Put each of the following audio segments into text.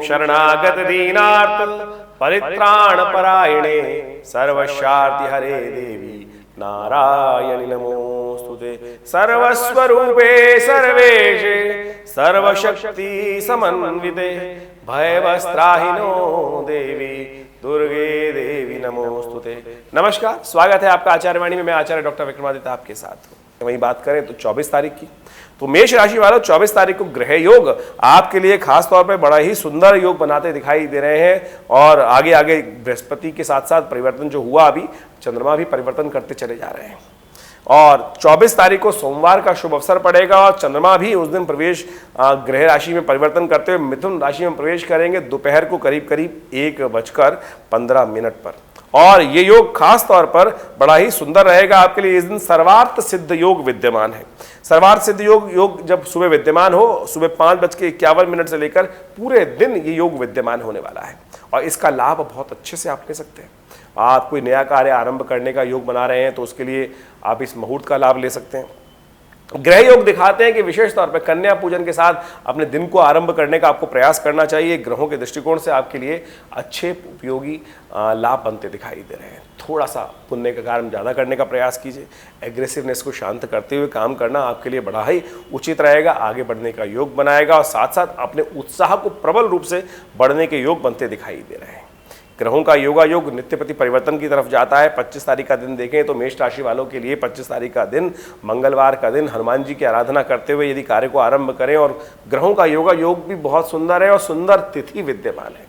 शरणागत दीनार्थ परित्राण परायणे सर्वशार्ति हरे देवी नारायणि नमोस्तुते। सर्वस्वरूपे सर्वेशे सर्वशक्ति समन्विते भयवस्त्राहिनो देवी दुर्गे देवी नमोस्तुते। नमस्कार, स्वागत है आपका आचार्य वाणी में। मैं आचार्य डॉक्टर विक्रमादित्य आपके साथ हूँ। वहीं बात करें तो 24 तारीख की, तो मेष राशि वालों 24 तारीख को ग्रह योग आपके लिए खास तौर पे बड़ा ही सुंदर योग बनाते दिखाई दे रहे हैं। और आगे आगे बृहस्पति के साथ साथ परिवर्तन जो हुआ, अभी चंद्रमा भी परिवर्तन करते चले जा रहे हैं। और 24 तारीख को सोमवार का शुभ अवसर पड़ेगा और चंद्रमा भी उस दिन प्रवेश ग्रह राशि में परिवर्तन करते हुए मिथुन राशि में प्रवेश करेंगे दोपहर को करीब करीब 1:15 पर। और ये योग खास तौर पर बड़ा ही सुंदर रहेगा आपके लिए। इस दिन सर्वार्थ सिद्ध योग विद्यमान है। सर्वार्थ सिद्ध योग जब सुबह विद्यमान हो, सुबह 5:51 से लेकर पूरे दिन ये योग विद्यमान होने वाला है और इसका लाभ बहुत अच्छे से आप ले सकते हैं। आप कोई नया कार्य आरंभ करने का योग बना रहे हैं तो उसके लिए आप इस मुहूर्त का लाभ ले सकते हैं। ग्रह योग दिखाते हैं कि विशेष तौर पर कन्या पूजन के साथ अपने दिन को आरंभ करने का आपको प्रयास करना चाहिए। ग्रहों के दृष्टिकोण से आपके लिए अच्छे उपयोगी लाभ बनते दिखाई दे रहे हैं। थोड़ा सा पुण्य का कार्य ज़्यादा करने का प्रयास कीजिए। एग्रेसिवनेस को शांत करते हुए काम करना आपके लिए बड़ा ही उचित रहेगा, आगे बढ़ने का योग बनाएगा और साथ साथ अपने उत्साह को प्रबल रूप से बढ़ने के योग बनते दिखाई दे रहे हैं। ग्रहों का योगा योग नित्यप्रति परिवर्तन की तरफ जाता है। 25 तारीख का दिन देखें तो मेष राशि वालों के लिए 25 तारीख का दिन मंगलवार का दिन हनुमान जी की आराधना करते हुए यदि कार्य को आरंभ करें। और ग्रहों का योगा योग भी बहुत सुंदर है और सुंदर तिथि विद्यमान है।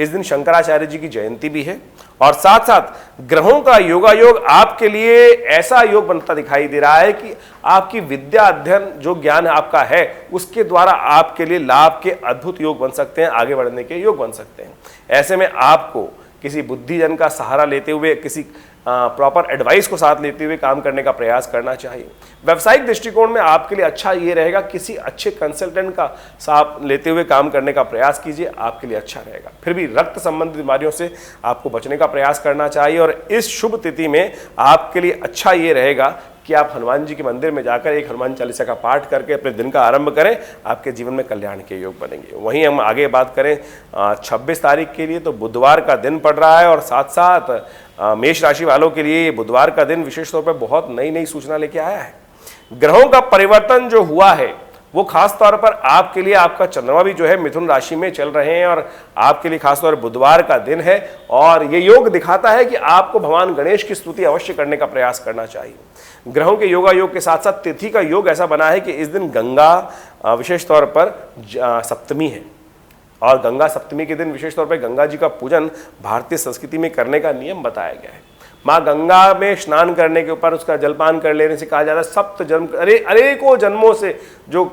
इस दिन शंकराचार्य जी की जयंती भी है और साथ साथ ग्रहों का योगा योग आपके लिए ऐसा योग बनता दिखाई दे रहा है कि आपकी विद्या अध्ययन जो ज्ञान आपका है उसके द्वारा आपके लिए लाभ के अद्भुत योग बन सकते हैं, आगे बढ़ने के योग बन सकते हैं। ऐसे में आपको किसी बुद्धिजन का सहारा लेते हुए, किसी प्रॉपर एडवाइस को साथ लेते हुए काम करने का प्रयास करना चाहिए। व्यावसायिक दृष्टिकोण में आपके लिए अच्छा ये रहेगा, किसी अच्छे कंसल्टेंट का साथ लेते हुए काम करने का प्रयास कीजिए, आपके लिए अच्छा रहेगा। फिर भी रक्त संबंधित बीमारियों से आपको बचने का प्रयास करना चाहिए। और इस शुभ तिथि में आपके लिए अच्छा ये रहेगा कि आप हनुमान जी के मंदिर में जाकर एक हनुमान चालीसा का पाठ करके अपने दिन का आरंभ करें, आपके जीवन में कल्याण के योग बनेंगे। वहीं हम आगे बात करें 26 तारीख के लिए, तो बुधवार का दिन पड़ रहा है और साथ साथ मेष राशि वालों के लिए बुधवार का दिन विशेष तौर पर बहुत नई नई सूचना लेके आया है। ग्रहों का परिवर्तन जो हुआ है वो खास तौर पर आपके लिए, आपका चंद्रमा भी जो है मिथुन राशि में चल रहे हैं और आपके लिए खास तौर पर बुधवार का दिन है। और ये योग दिखाता है कि आपको भगवान गणेश की स्तुति अवश्य करने का प्रयास करना चाहिए। ग्रहों के योगा योग के साथ साथ तिथि का योग ऐसा बना है कि इस दिन गंगा विशेष तौर पर सप्तमी है और गंगा सप्तमी के दिन विशेष तौर पर गंगा जी का पूजन भारतीय संस्कृति में करने का नियम बताया गया है। माँ गंगा में स्नान करने के ऊपर उसका जलपान कर लेने से कहा जाता है सप्त जन्म अनेकों जन्मों से जो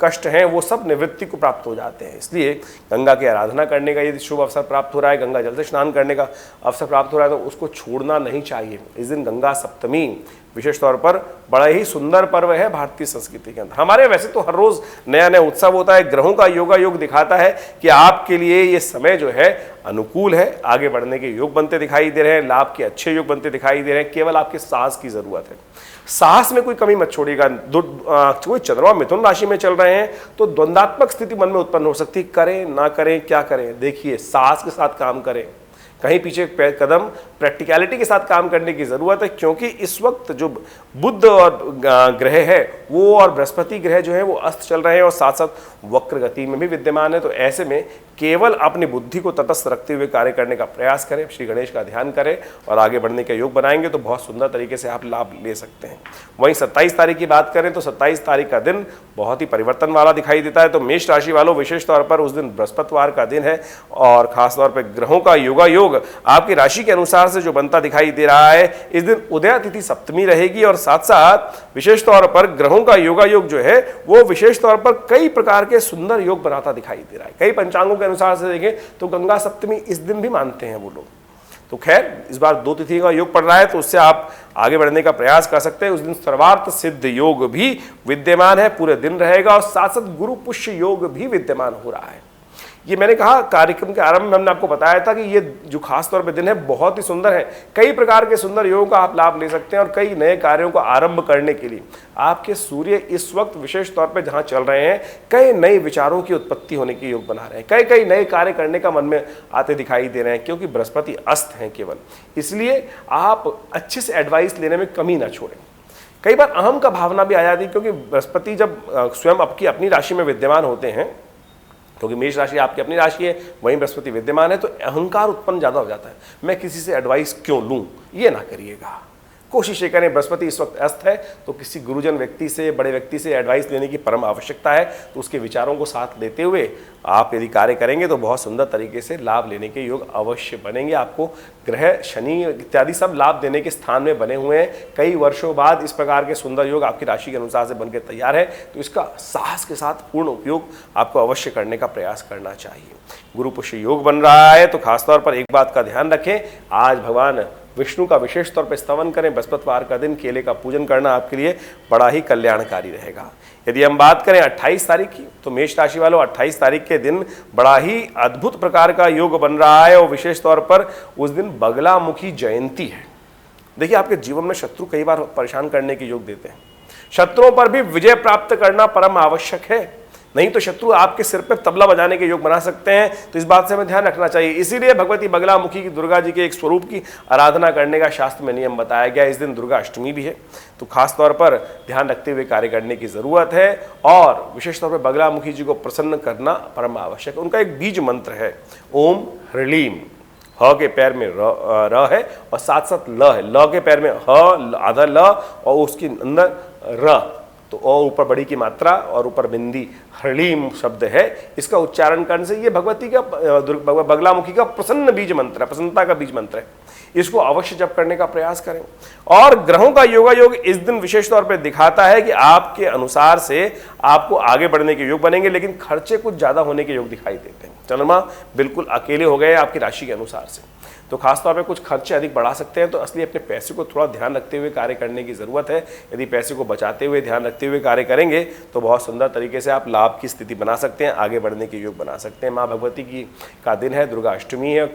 कष्ट हैं वो सब निवृत्ति को प्राप्त हो जाते हैं। इसलिए गंगा की आराधना करने का यदि शुभ अवसर प्राप्त हो रहा है, गंगा जल से स्नान करने का अवसर प्राप्त हो रहा है तो उसको छोड़ना नहीं चाहिए। इस दिन गंगा सप्तमी विशेष तौर पर बड़ा ही सुंदर पर्व है भारतीय संस्कृति के अंदर। हमारे वैसे तो हर रोज नया नया उत्सव होता है, ग्रहों का योगा योग दिखाता है कि आपके लिए ये समय जो है अनुकूल है, आगे बढ़ने के योग बनते दिखाई दे रहे हैं, लाभ के अच्छे योग बनते दिखाई दे रहे हैं। केवल आपके साहस की जरूरत है, साहस में कोई कमी मत छोड़िएगा। कोई चंद्रमा मिथुन राशि में चल रहे हैं तो द्वंद्वात्मक स्थिति मन में उत्पन्न हो सकती है, करें ना करें क्या करें। देखिए साहस के साथ काम करें, कहीं पीछे कदम प्रैक्टिकलिटी के साथ काम करने की जरूरत है, क्योंकि इस वक्त जो बुध और ग्रह है वो और बृहस्पति ग्रह जो है वो अस्त चल रहे हैं और साथ साथ वक्र गति में भी विद्यमान है। तो ऐसे में केवल अपनी बुद्धि को तटस्थ रखते हुए कार्य करने का प्रयास करें, श्री गणेश का ध्यान करें और आगे बढ़ने का योग बनाएंगे तो बहुत सुंदर तरीके से आप लाभ ले सकते हैं। वहीं 27 तारीख की बात करें तो 27 तारीख का दिन बहुत ही परिवर्तन वाला दिखाई देता है। तो मेष राशि वालों विशेष तौर पर उस दिन बृहस्पतिवार का दिन है और खासतौर पर ग्रहों का योगा योग आपकी राशि के अनुसार से जो बनता दिखाई दे रहा है। इस दिन उदया तिथि सप्तमी रहेगी और साथ साथ विशेष तौर पर ग्रहों का योगा योग जो है वो विशेष तौर पर कई प्रकार के सुंदर योग बनाता दिखाई दे रहा है। कई पंचांगों के अनुसार से देखें तो गंगा सप्तमी इस दिन भी मानते हैं वो लोग। तो खैर इस बार 2 तिथि का योग पड़ रहा है तो उससे आप आगे बढ़ने का प्रयास कर सकते हैं। उस दिन सर्वार्थ सिद्ध योग भी विद्यमान है, पूरे दिन रहेगा और साथ साथ गुरु पुष्य योग भी विद्यमान हो रहा है। ये मैंने कहा कार्यक्रम के आरंभ में हमने आपको बताया था कि ये जो खास तौर पे दिन है बहुत ही सुंदर है। कई प्रकार के सुंदर योगों का आप लाभ ले सकते हैं और कई नए कार्यों को आरंभ करने के लिए आपके सूर्य इस वक्त विशेष तौर पे जहां चल रहे हैं, कई नए विचारों की उत्पत्ति होने के योग बना रहे हैं, कई कई नए कार्य करने का मन में आते दिखाई दे रहे हैं, क्योंकि बृहस्पति अस्त हैं केवल। इसलिए आप अच्छे से एडवाइस लेने में कमी ना छोड़ें। कई बार अहम का भावना भी आ जाती है, क्योंकि बृहस्पति जब स्वयं आपकी अपनी राशि में विद्यमान होते हैं, क्योंकि मेष राशि आपकी अपनी राशि है, वहीं बृहस्पति विद्यमान है, तो अहंकार उत्पन्न ज्यादा हो जाता है। मैं किसी से एडवाइस क्यों लूं, ये ना करिएगा। कोशिश ये करें, बृहस्पति इस वक्त अस्त है तो किसी गुरुजन व्यक्ति से, बड़े व्यक्ति से एडवाइस लेने की परम आवश्यकता है, तो उसके विचारों को साथ लेते हुए आप यदि कार्य करेंगे तो बहुत सुंदर तरीके से लाभ लेने के योग अवश्य बनेंगे। आपको ग्रह शनि इत्यादि सब लाभ देने के स्थान में बने हुए हैं। कई वर्षों बाद इस प्रकार के सुंदर योग आपकी राशि के अनुसार से बनकर तैयार है, तो इसका साहस के साथ पूर्ण उपयोग आपको अवश्य करने का प्रयास करना चाहिए। गुरु पुष्य योग बन रहा है तो खासतौर पर एक बात का ध्यान रखें, आज भगवान विष्णु का विशेष तौर पर स्तवन करें। बृहस्पतिवार का दिन केले का पूजन करना आपके लिए बड़ा ही कल्याणकारी रहेगा। यदि हम बात करें 28 तारीख की, तो मेष राशि वालों 28 तारीख के दिन बड़ा ही अद्भुत प्रकार का योग बन रहा है और विशेष तौर पर उस दिन बगलामुखी जयंती है। देखिए, आपके जीवन में शत्रु कई बार परेशान करने के योग देते हैं, शत्रुओं पर भी विजय प्राप्त करना परम आवश्यक है, नहीं तो शत्रु आपके सिर पर तबला बजाने के योग बना सकते हैं। तो इस बात से हमें ध्यान रखना चाहिए। इसीलिए भगवती बगलामुखी की, दुर्गा जी के एक स्वरूप की आराधना करने का शास्त्र में नियम बताया गया। इस दिन दुर्गा अष्टमी भी है, तो खास तौर पर ध्यान रखते हुए कार्य करने की जरूरत है और विशेष तौर पर बगलामुखी जी को प्रसन्न करना परम आवश्यक है। उनका एक बीज मंत्र है, ओम ह्रीम। ह के पैर में र है और साथ साथ ल है, ल के पैर में ह आधा ल और उसके अंदर र, तो और ऊपर बड़ी की मात्रा और ऊपर बिंदी ह्रीम शब्द है। इसका उच्चारण करने से ये भगवती का बगलामुखी का प्रसन्न बीज मंत्र है, प्रसन्नता का बीज मंत्र है। इसको अवश्य जप करने का प्रयास करें। और ग्रहों का योगायोग इस दिन विशेष तौर पर दिखाता है कि आपके अनुसार से आपको आगे बढ़ने के योग बनेंगे, लेकिन खर्चे कुछ ज्यादा होने के योग दिखाई देते हैं। चंद्रमा बिल्कुल अकेले हो गए आपकी राशि के अनुसार से, तो खासतौर पे कुछ खर्चे अधिक बढ़ा सकते हैं। तो असली अपने पैसे को थोड़ा ध्यान रखते हुए कार्य करने की ज़रूरत है। यदि पैसे को बचाते हुए, ध्यान रखते हुए कार्य करेंगे तो बहुत सुंदर तरीके से आप लाभ की स्थिति बना सकते हैं, आगे बढ़ने के योग बना सकते हैं। माँ भगवती की का दिन है, दुर्गा अष्टमी है।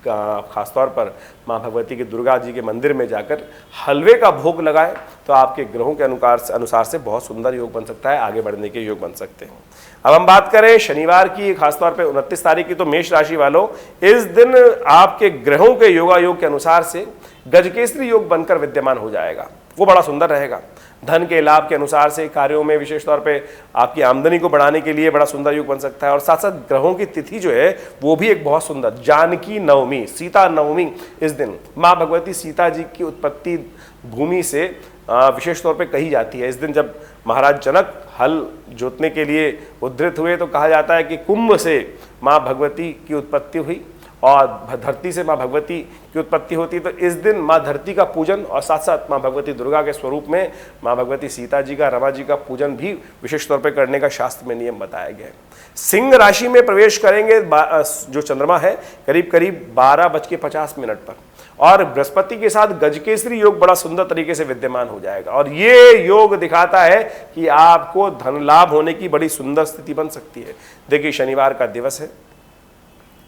खासतौर पर माँ भगवती के दुर्गा जी के मंदिर में जाकर हलवे का भोग लगाएं तो आपके ग्रहों के अनुसार से बहुत सुंदर योग बन सकता है, आगे बढ़ने के योग बन सकते हैं। अब हम बात करें शनिवार की, खासतौर पे 29 तारीख की, तो मेष राशि वालों इस दिन आपके ग्रहों के योगायोग के अनुसार से गजकेसरी योग बनकर विद्यमान हो जाएगा, वो बड़ा सुंदर रहेगा। धन के लाभ के अनुसार से कार्यों में विशेष तौर पे आपकी आमदनी को बढ़ाने के लिए बड़ा सुंदर योग बन सकता है। और साथ साथ ग्रहों की तिथि जो है वो भी एक बहुत सुंदर, जानकी नवमी, सीता नवमी। इस दिन माँ भगवती सीता जी की उत्पत्ति भूमि से विशेष तौर पे कही जाती है। इस दिन जब महाराज जनक हल जोतने के लिए उद्धृत हुए तो कहा जाता है कि कुंभ से माँ भगवती की उत्पत्ति हुई और धरती से माँ भगवती की उत्पत्ति होती। तो इस दिन माँ धरती का पूजन और साथ साथ माँ भगवती दुर्गा के स्वरूप में माँ भगवती सीता जी का, रमा जी का पूजन भी विशेष तौर पर करने का शास्त्र में नियम बताया गया है। सिंह राशि में प्रवेश करेंगे जो चंद्रमा है करीब करीब 12:50 पर, और बृहस्पति के साथ गजकेसरी योग बड़ा सुंदर तरीके से विद्यमान हो जाएगा। और ये योग दिखाता है कि आपको धन लाभ होने की बड़ी सुंदर स्थिति बन सकती है। देखिए, शनिवार का दिवस है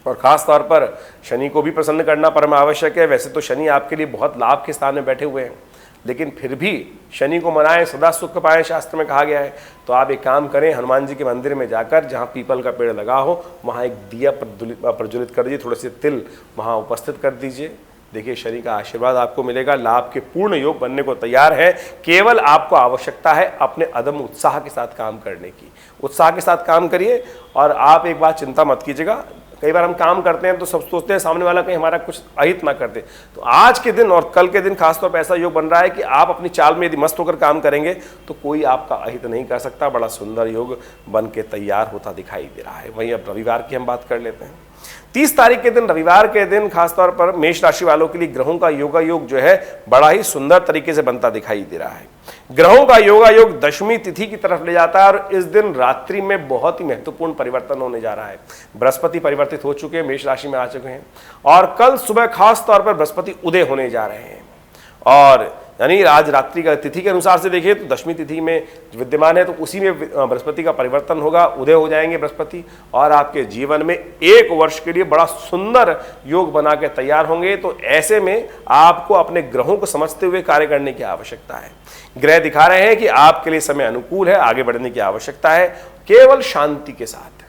और खास तौर पर शनि को भी प्रसन्न करना परम आवश्यक है। वैसे तो शनि आपके लिए बहुत लाभ के स्थान में बैठे हुए हैं, लेकिन फिर भी शनि को मनाएं, सदा सुख पाएं, शास्त्र में कहा गया है। तो आप एक काम करें, हनुमान जी के मंदिर में जाकर जहाँ पीपल का पेड़ लगा हो वहाँ एक दिया प्रज्वलित कर दीजिए, थोड़े से तिल वहाँ उपस्थित कर दीजिए। देखिए, शनि का आशीर्वाद आपको मिलेगा, लाभ के पूर्ण योग बनने को तैयार है। केवल आपको आवश्यकता है अपने अदम्य उत्साह के साथ काम करने की। उत्साह के साथ काम करिए और आप एक बात चिंता मत कीजिएगा। कई बार हम काम करते हैं तो सब सोचते हैं सामने वाला कहीं हमारा कुछ अहित ना कर दे। तो आज के दिन और कल के दिन खासतौर पर ऐसा योग बन रहा है कि आप अपनी चाल में यदि मस्त होकर काम करेंगे तो कोई आपका अहित नहीं कर सकता। बड़ा सुंदर योग बन के तैयार होता दिखाई दे रहा है। वहीं अब रविवार की हम बात कर लेते हैं। 30 तारीख के दिन, रविवार के दिन खासतौर पर मेष राशि वालों के लिए ग्रहों का योगा योग जो है बड़ा ही सुंदर तरीके से बनता दिखाई दे रहा है। ग्रहों का योगा योग दशमी तिथि की तरफ ले जाता है और इस दिन रात्रि में बहुत ही महत्वपूर्ण परिवर्तन होने जा रहा है। बृहस्पति परिवर्तित हो चुके हैं, मेष राशि में आ चुके हैं और कल सुबह खास तौर पर बृहस्पति उदय होने जा रहे हैं। और यानी आज रात्रि का तिथि के अनुसार से देखें तो दशमी तिथि में विद्यमान है, तो उसी में बृहस्पति का परिवर्तन होगा, उदय हो जाएंगे बृहस्पति, और आपके जीवन में 1 वर्ष के लिए बड़ा सुंदर योग बना के तैयार होंगे। तो ऐसे में आपको अपने ग्रहों को समझते हुए कार्य करने की आवश्यकता है। ग्रह दिखा रहे हैं कि आपके लिए समय अनुकूल है, आगे बढ़ने की आवश्यकता है, केवल शांति के साथ।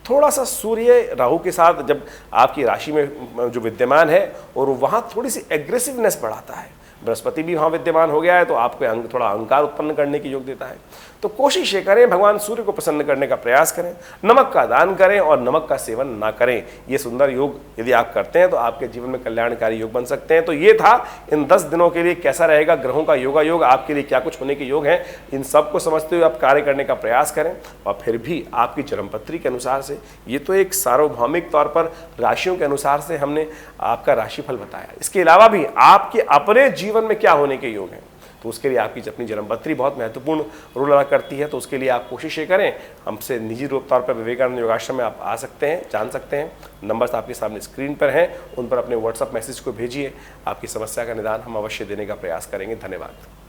थोड़ा सा सूर्य राहु के साथ जब आपकी राशि में जो विद्यमान है और वहाँ थोड़ी सी एग्रेसिवनेस बढ़ाता है, बृहस्पति भी वहाँ विद्यमान हो गया है, तो आपको थोड़ा अहंकार उत्पन्न करने की योग देता है। तो कोशिश ये करें, भगवान सूर्य को प्रसन्न करने का प्रयास करें, नमक का दान करें और नमक का सेवन ना करें। ये सुंदर योग यदि आप करते हैं तो आपके जीवन में कल्याणकारी योग बन सकते हैं। तो ये था इन 10 दिनों के लिए कैसा रहेगा ग्रहों का योगा योग, आपके लिए क्या कुछ होने के योग हैं, इन सब को समझते हुए आप कार्य करने का प्रयास करें। और फिर भी आपकी जन्मपत्री के अनुसार से, ये तो एक सार्वभौमिक तौर पर राशियों के अनुसार से हमने आपका राशिफल बताया, इसके अलावा भी आपके अपने जीवन में क्या होने के योग हैं, तो उसके लिए आपकी अपनी जन्मपत्री बहुत महत्वपूर्ण रोल अदा करती है। तो उसके लिए आप कोशिश ये करें, हमसे निजी रूप तौर पर विवेकानंद योगाश्रम में आप आ सकते हैं, जान सकते हैं। नंबर्स आपके सामने स्क्रीन पर हैं, उन पर अपने व्हाट्सएप मैसेज को भेजिए, आपकी समस्या का निदान हम अवश्य देने का प्रयास करेंगे। धन्यवाद।